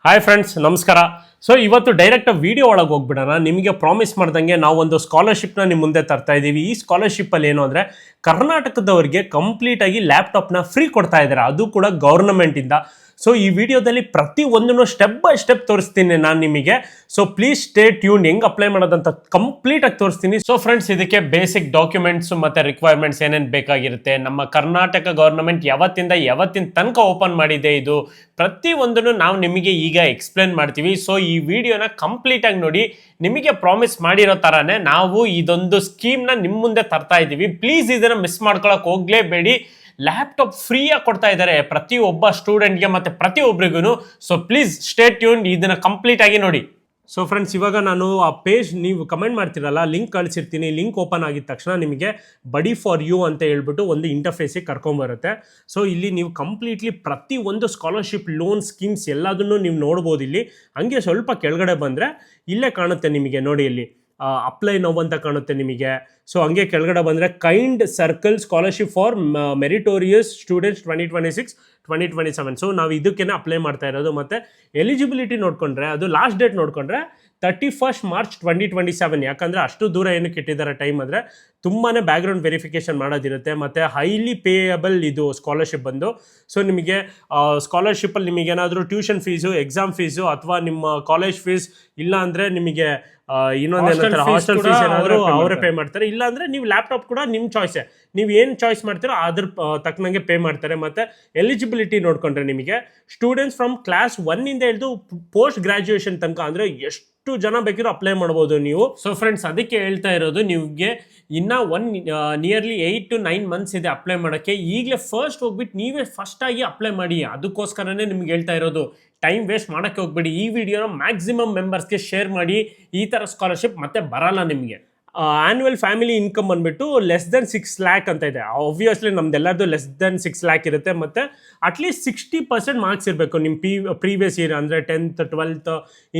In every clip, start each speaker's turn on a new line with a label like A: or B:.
A: Hi friends, ನಮಸ್ಕಾರ. So ಇವತ್ತು direct video ಒಳಗೆ ಹೋಗ್ಬಿಡೋಣ. ನಿಮಗೆ ಪ್ರಾಮಿಸ್ ಮಾಡ್ದಂಗೆ ನಾವು ಒಂದು ಸ್ಕಾಲರ್ಶಿಪ್ನ ನಿಮ್ಮ ಮುಂದೆ ತರ್ತಾ ಇದ್ದೀವಿ. ಈ ಸ್ಕಾಲರ್ಶಿಪ್ಪಲ್ಲಿ ಏನು ಅಂದರೆ ಕರ್ನಾಟಕದವರಿಗೆ ಕಂಪ್ಲೀಟಾಗಿ ಲ್ಯಾಪ್ಟಾಪ್ನ ಫ್ರೀ ಕೊಡ್ತಾ ಇದ್ದಾರೆ, ಅದು ಕೂಡ ಗೌರ್ನಮೆಂಟಿಂದ. ಸೊ ಈ ವಿಡಿಯೋದಲ್ಲಿ ಪ್ರತಿ ಒಂದನ್ನು ಸ್ಟೆಪ್ ಬೈ ಸ್ಟೆಪ್ ತೋರಿಸ್ತೀನಿ ನಾನು ನಿಮಗೆ. So please stay tune. ಹೆಂಗೆ ಅಪ್ಲೈ ಮಾಡೋದಂತ ಕಂಪ್ಲೀಟಾಗಿ ತೋರಿಸ್ತೀನಿ. ಸೊ ಫ್ರೆಂಡ್ಸ್, ಇದಕ್ಕೆ ಬೇಸಿಕ್ ಡಾಕ್ಯುಮೆಂಟ್ಸ್ ಮತ್ತು ರಿಕ್ವೈರ್ಮೆಂಟ್ಸ್ ಏನೇನು ಬೇಕಾಗಿರುತ್ತೆ, ನಮ್ಮ ಕರ್ನಾಟಕ ಗೌರ್ನಮೆಂಟ್ ಯಾವತ್ತಿನ ತನಕ ಓಪನ್ ಮಾಡಿದೆ, ಇದು ಪ್ರತಿ ಒಂದನ್ನು ನಾವು ನಿಮಗೆ ಈಗ ಎಕ್ಸ್ಪ್ಲೇನ್ ಮಾಡ್ತೀವಿ. ಸೊ ಈ ವಿಡಿಯೋನ ಕಂಪ್ಲೀಟಾಗಿ ನೋಡಿ. ನಿಮಗೆ ಪ್ರಾಮಿಸ್ ಮಾಡಿರೋ ಥರನೇ ನಾವು ಇದೊಂದು ಸ್ಕೀಮ್ನ ನಿಮ್ಮ ಮುಂದೆ ತರ್ತಾ ಇದ್ದೀವಿ. ಪ್ಲೀಸ್ ಇದನ್ನು ಮಿಸ್ ಮಾಡ್ಕೊಳಕ್ಕೆ ಹೋಗಲೇಬೇಡಿ. ಲ್ಯಾಪ್ಟಾಪ್ ಫ್ರೀಯಾಗಿ ಕೊಡ್ತಾ ಇದ್ದಾರೆ ಪ್ರತಿಯೊಬ್ಬ ಸ್ಟೂಡೆಂಟ್ಗೆ ಮತ್ತು ಪ್ರತಿಯೊಬ್ಬರಿಗೂ. ಸೊ ಪ್ಲೀಸ್ ಸ್ಟೇ ಟ್ಯೂನ್, ಇದನ್ನು ಕಂಪ್ಲೀಟ್ ಆಗಿ ನೋಡಿ. ಸೊ ಫ್ರೆಂಡ್ಸ್, ಇವಾಗ ನಾನು ಆ ಪೇಜ್ ನೀವು ಕಮೆಂಟ್ ಮಾಡ್ತಿರಲ್ಲ, ಲಿಂಕ್ ಕಳಿಸಿರ್ತೀನಿ. ಲಿಂಕ್ ಓಪನ್ ಆಗಿದ ತಕ್ಷಣ ನಿಮಗೆ ಬಡಿ ಫಾರ್ ಯು ಅಂತ ಹೇಳ್ಬಿಟ್ಟು ಒಂದು ಇಂಟರ್ಫೇಸಿಗೆ ಕರ್ಕೊಂಬರುತ್ತೆ. ಸೊ ಇಲ್ಲಿ ನೀವು ಕಂಪ್ಲೀಟ್ಲಿ ಪ್ರತಿ ಒಂದು ಸ್ಕಾಲರ್ಶಿಪ್, ಲೋನ್ ಸ್ಕೀಮ್ಸ್ ಎಲ್ಲದನ್ನು ನೀವು ನೋಡ್ಬೋದು. ಇಲ್ಲಿ ಹಂಗೆ ಸ್ವಲ್ಪ ಕೆಳಗಡೆ ಬಂದರೆ ಇಲ್ಲೇ ಕಾಣುತ್ತೆ ನಿಮಗೆ, ನೋಡಿ ಇಲ್ಲಿ ಅಪ್ಲೈ ನೌ ಅಂತ ಕಾಣುತ್ತೆ ನಿಮಗೆ. ಸೊ ಹಂಗೆ ಕೆಳಗಡೆ ಬಂದರೆ kind circle scholarship for meritorious students 2026-2027. So ನಾವು ಇದಕ್ಕೇನೆ ಅಪ್ಲೈ ಮಾಡ್ತಾ ಇರೋದು. ಮತ್ತು ಎಲಿಜಿಬಿಲಿಟಿ ನೋಡಿಕೊಂಡ್ರೆ ಅದು ಲಾಸ್ಟ್ ಡೇಟ್ ನೋಡಿಕೊಂಡ್ರೆ 31 ಮಾರ್ಚ್ 2027. ಯಾಕಂದರೆ ಅಷ್ಟು ದೂರ ಏನಕ್ಕೆ ಇಟ್ಟಿದ್ದಾರೆ ಟೈಮ್ ಅಂದರೆ ತುಂಬಾ ಬ್ಯಾಕ್ಗ್ರೌಂಡ್ ವೆರಿಫಿಕೇಷನ್ ಮಾಡೋದಿರುತ್ತೆ. ಮತ್ತು ಹೈಲಿ ಪೇಯಬಲ್ ಇದು ಸ್ಕಾಲರ್ಶಿಪ್ ಬಂದು. ಸೊ ನಿಮಗೆ ಸ್ಕಾಲರ್ಶಿಪ್ಪಲ್ಲಿ ನಿಮಗೇನಾದರೂ ಟ್ಯೂಷನ್ ಫೀಸು, ಎಕ್ಸಾಮ್ ಫೀಸು, ಅಥವಾ ನಿಮ್ಮ ಕಾಲೇಜ್ ಫೀಸ್, ಇಲ್ಲ ಅಂದರೆ ನಿಮಗೆ ಇನ್ನೊಂದೇನಂತಾರೆ ಹಾಸ್ಟೆಲ್ ಫೀಸ್ ಏನಾದರೂ ಅವರೇ ಪೇ ಮಾಡ್ತಾರೆ. ಇಲ್ಲಾಂದರೆ ನೀವು ಲ್ಯಾಪ್ಟಾಪ್ ಕೂಡ ನಿಮ್ಮ ಚಾಯ್ಸೇ, ನೀವು ಏನು ಚಾಯ್ಸ್ ಮಾಡ್ತೀರೋ ಅದ್ರ ತಕ್ಕನಂಗೆ ಪೇ ಮಾಡ್ತಾರೆ. ಮತ್ತು ಎಲಿಜಿಬಿಲಿಟಿ ನೋಡಿಕೊಂಡ್ರೆ ನಿಮಗೆ ಸ್ಟೂಡೆಂಟ್ಸ್ ಫ್ರಮ್ ಕ್ಲಾಸ್ 1 ಹಿಡಿದು ಪೋಸ್ಟ್ ಗ್ರ್ಯಾಜುಯೇಷನ್ ತನಕ, ಅಂದರೆ ಎಷ್ಟು ಜನ ಬೇಕಿರೋ ಅಪ್ಲೈ ಮಾಡ್ಬೋದು ನೀವು. ಸೊ ಫ್ರೆಂಡ್ಸ್, ಅದಕ್ಕೆ ಹೇಳ್ತಾ ಇರೋದು, ನಿಮಗೆ ಇನ್ನು ನಿಯರ್ಲಿ 8 to 9 months ಇದೆ ಅಪ್ಲೈ ಮಾಡೋಕ್ಕೆ. ಈಗಲೇ ಫಸ್ಟ್ ಹೋಗ್ಬಿಟ್ಟು ನೀವೇ ಫಸ್ಟಾಗಿ ಅಪ್ಲೈ ಮಾಡಿ. ಅದಕ್ಕೋಸ್ಕರನೇ ನಿಮ್ಗೆ ಹೇಳ್ತಾ ಇರೋದು, ಟೈಮ್ ವೇಸ್ಟ್ ಮಾಡೋಕ್ಕೆ ಹೋಗ್ಬೇಡಿ. ಈ ವಿಡಿಯೋನ ಮ್ಯಾಕ್ಸಿಮಮ್ ಮೆಂಬರ್ಸ್ಗೆ ಶೇರ್ ಮಾಡಿ. ಈ ಥರ ಸ್ಕಾಲರ್ಶಿಪ್ ಮತ್ತೆ ಬರಲ್ಲ ನಿಮಗೆ. ಆ್ಯನ್ಯುವಲ್ ಫ್ಯಾಮಿಲಿ ಇನ್ಕಮ್ ಬಂದುಬಿಟ್ಟು ಲೆಸ್ ದೆನ್ 6 lakh ಅಂತ ಇದೆ. ಆಬ್ವಿಯಸ್ಲಿ ನಮ್ದೆಲ್ಲರದು ಲೆಸ್ ದೆನ್ 6 lakh ಇರುತ್ತೆ. ಮತ್ತು ಅಟ್ಲೀಸ್ಟ್ 60% ಮಾರ್ಕ್ಸ್ ಇರಬೇಕು ನಿಮ್ಮ ಪ್ರೀವಿಯಸ್ ಇಯರ್, ಅಂದರೆ 10th 12th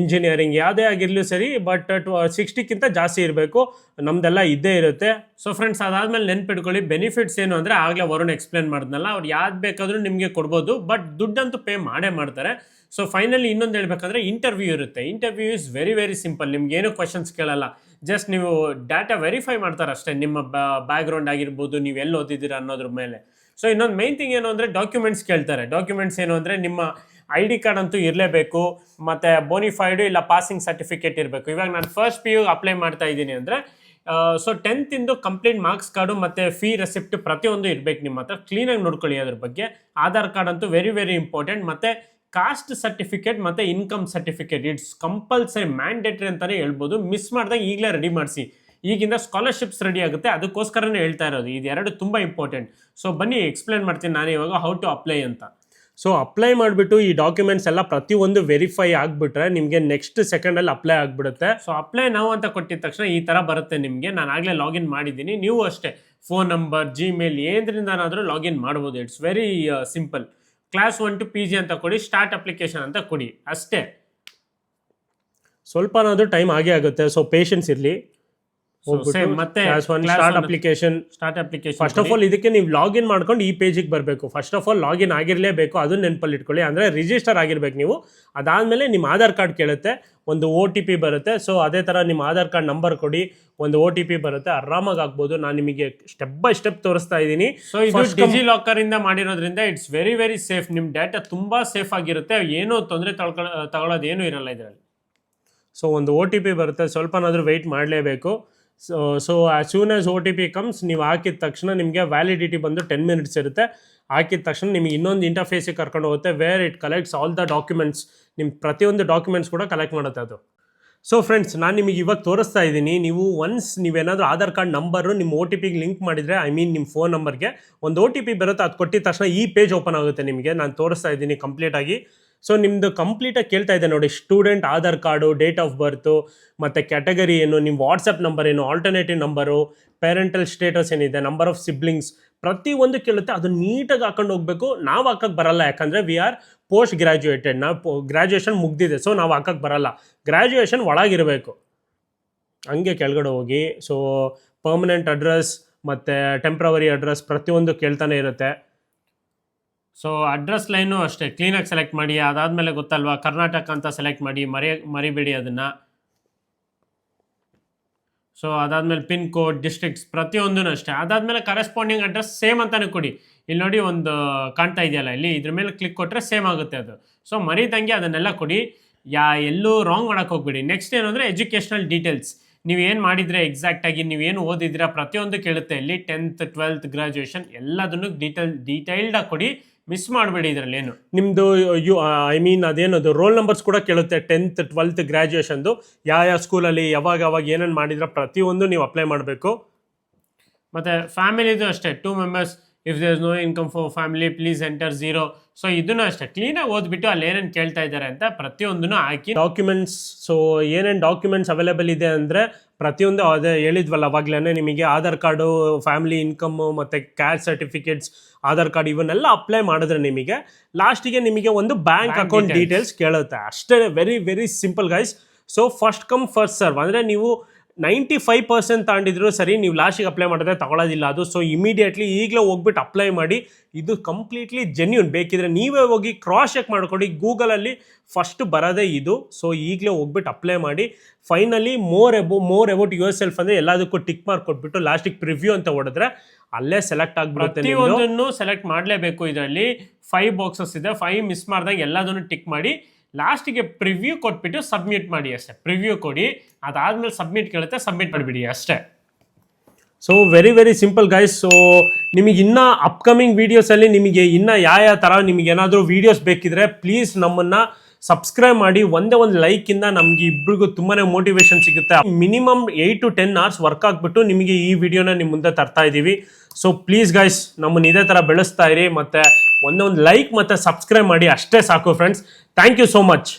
A: ಇಂಜಿನಿಯರಿಂಗ್ ಯಾವುದೇ ಆಗಿರಲಿ ಸರಿ. ಬಟ್ 60ಕ್ಕಿಂತ ಜಾಸ್ತಿ ಇರಬೇಕು. ನಮ್ದೆಲ್ಲ ಇದ್ದೇ ಇರುತ್ತೆ. ಸೊ ಫ್ರೆಂಡ್ಸ್, ಅದಾದಮೇಲೆ ನೆನ್ಪಿಟ್ಕೊಳ್ಳಿ, ಬೆನಿಫಿಟ್ಸ್ ಏನು ಅಂದರೆ ಆಗಲೇ ವರುಣ್ ಎಕ್ಸ್ಪ್ಲೇನ್ ಮಾಡಿದ್ನಲ್ಲ, ಅವ್ರು ಯಾವ್ದು ಬೇಕಾದರೂ ನಿಮಗೆ ಕೊಡ್ಬೋದು. ಬಟ್ ದುಡ್ಡಂತೂ ಪೇ ಮಾಡೇ ಮಾಡ್ತಾರೆ. ಸೊ ಫೈನಲಿ ಇನ್ನೊಂದು ಹೇಳ್ಬೇಕಂದ್ರೆ ಇಂಟರ್ವ್ಯೂ ಇರುತ್ತೆ. Interview is very very simple. ನಿಮ್ಗೆ ಏನೂ ಕ್ವಶನ್ಸ್ ಕೇಳಲ್ಲ, ಜಸ್ಟ್ ನೀವು ಡಾಟಾ ವೆರಿಫೈ ಮಾಡ್ತಾರೆ ಅಷ್ಟೇ, ನಿಮ್ಮ ಬ್ಯಾಕ್ಗ್ರೌಂಡ್ ಆಗಿರ್ಬೋದು, ನೀವು ಎಲ್ಲಿ ಓದಿದ್ದೀರಾ ಅನ್ನೋದ್ರ ಮೇಲೆ. ಸೊ ಇನ್ನೊಂದು ಮೈನ್ ಥಿಂಗ್ ಏನು ಅಂದರೆ ಡಾಕ್ಯುಮೆಂಟ್ಸ್ ಕೇಳ್ತಾರೆ. ಡಾಕ್ಯುಮೆಂಟ್ಸ್ ಏನು ಅಂದರೆ ನಿಮ್ಮ ID ಕಾರ್ಡ್ ಅಂತೂ ಇರಲೇಬೇಕು, ಮತ್ತು ಬೋನಿಫೈಡು ಇಲ್ಲ ಪಾಸಿಂಗ್ ಸರ್ಟಿಫಿಕೇಟ್ ಇರಬೇಕು. ಇವಾಗ ನಾನು ಫಸ್ಟ್ PU ಅಪ್ಲೈ ಮಾಡ್ತಾ ಇದ್ದೀನಿ ಅಂದರೆ so 10th complete marks card ಮತ್ತು ಫೀ ರೆಸಿಪ್ಟ್ ಪ್ರತಿಯೊಂದು ಇರಬೇಕು ನಿಮ್ಮ ಹತ್ರ. ಕ್ಲೀನಾಗಿ ನೋಡ್ಕೊಳ್ಳಿ ಅದ್ರ ಬಗ್ಗೆ. ಆಧಾರ್ ಕಾರ್ಡ್ ಅಂತೂ ವೆರಿ ವೆರಿ ಇಂಪಾರ್ಟೆಂಟ್. ಮತ್ತು ಕಾಸ್ಟ್ ಸರ್ಟಿಫಿಕೇಟ್ ಮತ್ತು income certificate it's compulsory, mandatory ಅಂತಲೇ ಹೇಳ್ಬೋದು. ಮಿಸ್ ಮಾಡಿದಾಗ ಈಗಲೇ ರೆಡಿ ಮಾಡಿಸಿ. ಈಗಿಂದ ಸ್ಕಾಲರ್ಶಿಪ್ಸ್ ರೆಡಿ ಆಗುತ್ತೆ, ಅದಕ್ಕೋಸ್ಕರನೇ ಹೇಳ್ತಾ ಇರೋದು. ಇದೆರಡು ತುಂಬ ಇಂಪಾರ್ಟೆಂಟ್. ಸೊ ಬನ್ನಿ ಎಕ್ಸ್ಪ್ಲೇನ್ ಮಾಡ್ತೀನಿ ನಾನು ಇವಾಗ ಹೌ ಟು ಅಪ್ಲೈ ಅಂತ. ಸೊ ಅಪ್ಲೈ ಮಾಡಿಬಿಟ್ಟು ಈ ಡಾಕ್ಯುಮೆಂಟ್ಸ್ ಎಲ್ಲ ಪ್ರತಿಯೊಂದು ವೆರಿಫೈ ಆಗಿಬಿಟ್ರೆ ನಿಮಗೆ ನೆಕ್ಸ್ಟ್ ಸೆಕೆಂಡಲ್ಲಿ ಅಪ್ಲೈ ಆಗಿಬಿಡುತ್ತೆ. ಸೊ ಅಪ್ಲೈ ನಾವು ಅಂತ ಕೊಟ್ಟಿದ ತಕ್ಷಣ ಈ ಥರ ಬರುತ್ತೆ ನಿಮಗೆ. ನಾನು ಆಗಲೇ ಲಾಗಿನ್ ಮಾಡಿದ್ದೀನಿ. ನೀವು ಅಷ್ಟೇ ಫೋನ್ ನಂಬರ್, ಜಿಮೇಲ್ ಏನ್ರಿಂದನಾದರೂ ಲಾಗಿನ್ ಮಾಡ್ಬೋದು. It's very simple. Class 1 to PG ಅಂತ ಕೊಡಿ, ಸ್ಟಾರ್ಟ್ ಅಪ್ಲಿಕೇಶನ್ ಅಂತ ಕೊಡಿ, ಅಷ್ಟೇ. ಸ್ವಲ್ಪನಾದರೂ ಟೈಮ್ ಆಗೇ ಆಗುತ್ತೆ. ಸೊ ಪೇಷನ್ಸ್ ಇರಲಿ. ಮತ್ತೆ start application first of all ಇದಕ್ಕೆ ನೀವು ಲಾಗಿನ್ ಮಾಡ್ಕೊಂಡು ಈ ಪೇಜಿಗೆ ಬರಬೇಕು. ಫಸ್ಟ್ ಆಫ್ ಆಲ್ ಲಾಗಿನ್ ಆಗಿರಲೇಬೇಕು, ಅದನ್ನ ನೆನಪಲ್ಲಿ ಇಟ್ಕೊಳ್ಳಿ. ಅಂದರೆ ರಿಜಿಸ್ಟರ್ ಆಗಿರ್ಬೇಕು ನೀವು. ಅದಾದಮೇಲೆ ನಿಮ್ಮ ಆಧಾರ್ ಕಾರ್ಡ್ ಕೇಳುತ್ತೆ, ಒಂದು OTP ಬರುತ್ತೆ. ಸೊ ಅದೇ ಥರ ನಿಮ್ಮ ಆಧಾರ್ ಕಾರ್ಡ್ ನಂಬರ್ ಕೊಡಿ, ಒಂದು OTP ಬರುತ್ತೆ, ಆರಾಮಾಗಿ ಆಗ್ಬೋದು. ನಾನು ನಿಮಗೆ ಸ್ಟೆಪ್ ಬೈ ಸ್ಟೆಪ್ ತೋರಿಸ್ತಾ ಇದ್ದೀನಿ. ಸೊ ಇದು ಡಿಜಿ ಲಾಕರ್ ಇಂದ ಮಾಡಿರೋದ್ರಿಂದ ಇಟ್ಸ್ ವೆರಿ ವೆರಿ ಸೇಫ್. ನಿಮ್ಮ ಡಾಟಾ ತುಂಬ ಸೇಫ್ ಆಗಿರುತ್ತೆ. ಏನೂ ತೊಂದರೆ ತಗೊಳ್ಳೋದು ಏನೂ ಇರಲ್ಲ ಇದರಲ್ಲಿ. ಸೊ ಒಂದು OTP ಬರುತ್ತೆ, ಸ್ವಲ್ಪನಾದರೂ ವೆಯ್ಟ್ ಮಾಡಲೇಬೇಕು. So as soon as OTP comes, ನೀವು ಹಾಕಿದ ತಕ್ಷಣ ನಿಮಗೆ ವ್ಯಾಲಿಡಿಟಿ ಬಂದು 10 minutes ಇರುತ್ತೆ. ಹಾಕಿದ ತಕ್ಷಣ ನಿಮಗೆ ಇನ್ನೊಂದು ಇಂಟರ್ಫೇಸಿಗೆ ಕರ್ಕೊಂಡು ಹೋಗುತ್ತೆ, where it collects all the documents. ನಿಮ್ಮ ಪ್ರತಿಯೊಂದು ಡಾಕ್ಯುಮೆಂಟ್ಸ್ ಕೂಡ ಕಲೆಕ್ಟ್ ಮಾಡುತ್ತೆ ಅದು. ಸೊ ಫ್ರೆಂಡ್ಸ್, ನಾನು ನಿಮಗೆ ಇವಾಗ ತೋರಿಸ್ತಾ ಇದ್ದೀನಿ. ನೀವು ಒನ್ಸ್ ನೀವೇನಾದರೂ ಆಧಾರ್ ಕಾರ್ಡ್ ನಂಬರು ನಿಮ್ಮ OTPಗೆ ಲಿಂಕ್ ಮಾಡಿದರೆ, ನಿಮ್ಮ ಫೋನ್ ನಂಬರ್ಗೆ ಒಂದು OTP ಬರುತ್ತೆ. ಅದು ಕೊಟ್ಟಿದ ತಕ್ಷಣ ಈ ಪೇಜ್ ಓಪನ್ ಆಗುತ್ತೆ ನಿಮಗೆ. ನಾನು ತೋರಿಸ್ತಾ ಇದ್ದೀನಿ ಕಂಪ್ಲೀಟಾಗಿ. ಸೊ ನಿಮ್ಮದು ಕಂಪ್ಲೀಟಾಗಿ ಕೇಳ್ತಾ ಇದೆ ನೋಡಿ, student Aadhaar card, date of birth, ಮತ್ತು ಕ್ಯಾಟಗರಿ ಏನು, ನಿಮ್ಮ ವಾಟ್ಸಪ್ ನಂಬರ್ ಏನು, ಆಲ್ಟರ್ನೇಟಿವ್ ನಂಬರು, ಪೇರೆಂಟಲ್ ಸ್ಟೇಟಸ್ ಏನಿದೆ, ನಂಬರ್ ಆಫ್ ಸಿಬ್ಲಿಂಗ್ಸ್, ಪ್ರತಿಯೊಂದು ಕೇಳುತ್ತೆ. ಅದು ನೀಟಾಗಿ ಹಾಕೊಂಡು ಹೋಗಬೇಕು. ನಾವು ಹಾಕಕ್ಕೆ ಬರಲ್ಲ, ಯಾಕಂದರೆ ವಿ ಆರ್ ಪೋಸ್ಟ್ ಗ್ರ್ಯಾಜುಯೇಟೆಡ್. ನಾವು ಗ್ರ್ಯಾಜುಯೇಷನ್ ಮುಗ್ದಿದೆ, ಸೊ ನಾವು ಹಾಕಕ್ಕೆ ಬರಲ್ಲ. ಗ್ರ್ಯಾಜುಯೇಷನ್ ಒಳಗಿರಬೇಕು. ಹಂಗೆ ಕೆಳಗಡೆ ಹೋಗಿ. ಸೊ ಪರ್ಮನೆಂಟ್ ಅಡ್ರೆಸ್ ಮತ್ತು ಟೆಂಪ್ರವರಿ ಅಡ್ರೆಸ್ ಪ್ರತಿಯೊಂದು ಕೇಳ್ತಾನೆ ಇರುತ್ತೆ. ಸೊ ಅಡ್ರೆಸ್ ಲೈನು ಅಷ್ಟೇ ಕ್ಲೀನಾಗಿ ಸೆಲೆಕ್ಟ್ ಮಾಡಿ. ಅದಾದಮೇಲೆ ಗೊತ್ತಲ್ವಾ ಕರ್ನಾಟಕ ಅಂತ ಸೆಲೆಕ್ಟ್ ಮಾಡಿ, ಮರಿಬೇಡಿ ಅದನ್ನು. ಸೊ ಅದಾದಮೇಲೆ ಪಿನ್ ಕೋಡ್, ಡಿಸ್ಟ್ರಿಕ್ಟ್ಸ್ ಪ್ರತಿಯೊಂದೂ ಅಷ್ಟೇ. ಅದಾದಮೇಲೆ ಕರೆಸ್ಪಾಂಡಿಂಗ್ ಅಡ್ರೆಸ್ ಸೇಮ್ ಅಂತಾನೆ ಕೊಡಿ. ಇಲ್ಲಿ ನೋಡಿ ಒಂದು ಕಾಣ್ತಾ ಇದೆಯಲ್ಲ ಇಲ್ಲಿ, ಇದ್ರ ಮೇಲೆ ಕ್ಲಿಕ್ ಕೊಟ್ಟರೆ ಸೇಮ್ ಆಗುತ್ತೆ ಅದು. ಸೊ ಮರಿದಂಗೆ ಅದನ್ನೆಲ್ಲ ಕೊಡಿ, ಎಲ್ಲೂ ರಾಂಗ್ ಮಾಡೋಕ್ಕೆ ಹೋಗ್ಬೇಡಿ. ನೆಕ್ಸ್ಟ್ ಏನು ಅಂದರೆ ಎಜುಕೇಷನಲ್ ಡೀಟೇಲ್ಸ್. ನೀವು ಏನು ಮಾಡಿದರೆ ಎಕ್ಸಾಕ್ಟಾಗಿ ನೀವೇನು ಓದಿದ್ದೀರಾ ಪ್ರತಿಯೊಂದು ಕೇಳುತ್ತೆ ಇಲ್ಲಿ. 10th 12th ಗ್ರಾಜುಯೇಷನ್ ಎಲ್ಲದನ್ನು ಡೀಟೈಲ್ಡಾಗಿ ಕೊಡಿ, ಮಿಸ್ ಮಾಡಬೇಡಿ. ಇದರಲ್ಲಿ ಏನು ನಿಮ್ಮದು ಐ ಮೀನ್ ಅದೇನದು ರೋಲ್ ನಂಬರ್ಸ್ ಕೂಡ ಕೇಳುತ್ತೆ. 10th 12th ಗ್ರಾಜುಯೇಷನ್ದು ಯಾವ ಸ್ಕೂಲಲ್ಲಿ ಯಾವಾಗ ಏನೇನು ಮಾಡಿದ್ರೆ ಪ್ರತಿಯೊಂದು ನೀವು ಅಪ್ಲೈ ಮಾಡಬೇಕು. ಮತ್ತು ಫ್ಯಾಮಿಲಿದು ಅಷ್ಟೇ 2 members. If there is no income for family please enter 0. So ಇದನ್ನು ಅಷ್ಟೇ ಕ್ಲೀನಾಗಿ ಓದ್ಬಿಟ್ಟು ಅಲ್ಲಿ ಏನೇನು ಕೇಳ್ತಾ ಇದ್ದಾರೆ ಅಂತ ಪ್ರತಿಯೊಂದನ್ನು ಹಾಕಿ. ಡಾಕ್ಯುಮೆಂಟ್ಸ್, ಸೊ ಏನೇನು ಡಾಕ್ಯುಮೆಂಟ್ಸ್ ಅವೈಲೇಬಲ್ ಇದೆ ಅಂದರೆ ಪ್ರತಿಯೊಂದು ಅದೇ ಹೇಳಿದ್ವಲ್ಲ ಅವಾಗಲೇ, ನಿಮಗೆ ಆಧಾರ್ ಕಾರ್ಡು, ಫ್ಯಾಮಿಲಿ ಇನ್ಕಮ್ಮು ಮತ್ತು ಕ್ಯಾಸ್ಟ್ ಸರ್ಟಿಫಿಕೇಟ್ಸ್, ಆಧಾರ್ ಕಾರ್ಡ್ ಇವನ್ನೆಲ್ಲ ಅಪ್ಲೈ ಮಾಡಿದ್ರೆ ನಿಮಗೆ ಲಾಸ್ಟಿಗೆ ನಿಮಗೆ ಒಂದು ಬ್ಯಾಂಕ್ ಅಕೌಂಟ್ ಡೀಟೇಲ್ಸ್ ಕೇಳುತ್ತೆ ಅಷ್ಟೇ. Very very simple guys. So first come first serve ಅಂದರೆ ನೀವು 95% ತಗೊಂಡಿದ್ರು ಸರಿ, ನೀವು ಲಾಸ್ಟಿಗೆ ಅಪ್ಲೈ ಮಾಡಿದ್ರೆ ತಗೊಳ್ಳೋದಿಲ್ಲ ಅದು. ಸೊ ಇಮಿಡಿಯೇಟ್ಲಿ ಈಗಲೇ ಹೋಗ್ಬಿಟ್ಟು ಅಪ್ಲೈ ಮಾಡಿ. ಇದು ಕಂಪ್ಲೀಟ್ಲಿ ಜೆನ್ಯೂನ್. ಬೇಕಿದ್ರೆ ನೀವೇ ಹೋಗಿ ಕ್ರಾಸ್ ಚೆಕ್ ಮಾಡ್ಕೊಡಿ, ಗೂಗಲಲ್ಲಿ ಫಸ್ಟ್ ಬರೋದೇ ಇದು. ಸೊ ಈಗಲೇ ಹೋಗ್ಬಿಟ್ಟು ಅಪ್ಲೈ ಮಾಡಿ. Finally more about your self ಅಂದರೆ ಎಲ್ಲದಕ್ಕೂ ಟಿಕ್ ಮಾರ್ಕ್ ಕೊಟ್ಬಿಟ್ಟು ಲಾಸ್ಟಿಗೆ ಪ್ರಿವ್ಯೂ ಅಂತ ಹೊಡೆದ್ರೆ ಅಲ್ಲೇ ಸೆಲೆಕ್ಟ್ ಆಗಿಬಿಡುತ್ತೆ. ಪ್ರತಿಯೊಂದನ್ನು ಸೆಲೆಕ್ಟ್ ಮಾಡಲೇಬೇಕು. ಇದರಲ್ಲಿ 5 ಬಾಕ್ಸಸ್ ಇದೆ, 5 ಮಿಸ್ ಮಾಡಿದಾಗ ಎಲ್ಲದನ್ನು ಟಿಕ್ ಮಾಡಿ ಲಾಸ್ಟಿಗೆ ಪ್ರಿವ್ಯೂ ಕೊಟ್ಬಿಟ್ಟು ಸಬ್ಮಿಟ್ ಮಾಡಿ ಅಷ್ಟೇ. ಪ್ರಿವ್ಯೂ ಕೊಡಿ, ಅದಾದಮೇಲೆ ಸಬ್ಮಿಟ್ ಕೇಳುತ್ತೆ, ಸಬ್ಮಿಟ್ ಮಾಡಿಬಿಡಿ ಅಷ್ಟೇ. So very very simple guys. So ನಿಮಗೆ ಇನ್ನೂ ಅಪ್ಕಮಿಂಗ್ ವೀಡಿಯೋಸಲ್ಲಿ ನಿಮಗೆ ಇನ್ನೂ ಯಾವ ಥರ ನಿಮಗೆ ಏನಾದರೂ ವೀಡಿಯೋಸ್ ಬೇಕಿದ್ರೆ ಪ್ಲೀಸ್ ನಮ್ಮನ್ನು ಸಬ್ಸ್ಕ್ರೈಬ್ ಮಾಡಿ. ಒಂದೇ ಒಂದು ಲೈಕಿಂದ ನಮಗೆ ಇಬ್ಬರಿಗೂ ತುಂಬಾ ಮೋಟಿವೇಶನ್ ಸಿಗುತ್ತೆ. ಮಿನಿಮಮ್ 8 to 10 hours ವರ್ಕ್ ಆಗಿಬಿಟ್ಟು ನಿಮಗೆ ಈ ವಿಡಿಯೋನ ನಿಮ್ಮ ಮುಂದೆ ತರ್ತಾ ಇದ್ದೀವಿ. ಸೊ ಪ್ಲೀಸ್ ಗೈಸ್ ನಮ್ಮನ್ನು ಇದೇ ಥರ ಬೆಳೆಸ್ತಾ ಇರಿ, ಮತ್ತು ಒಂದೊಂದು ಲೈಕ್ ಮತ್ತು ಸಬ್ಸ್ಕ್ರೈಬ್ ಮಾಡಿ ಅಷ್ಟೇ ಸಾಕು friends. Thank you so much.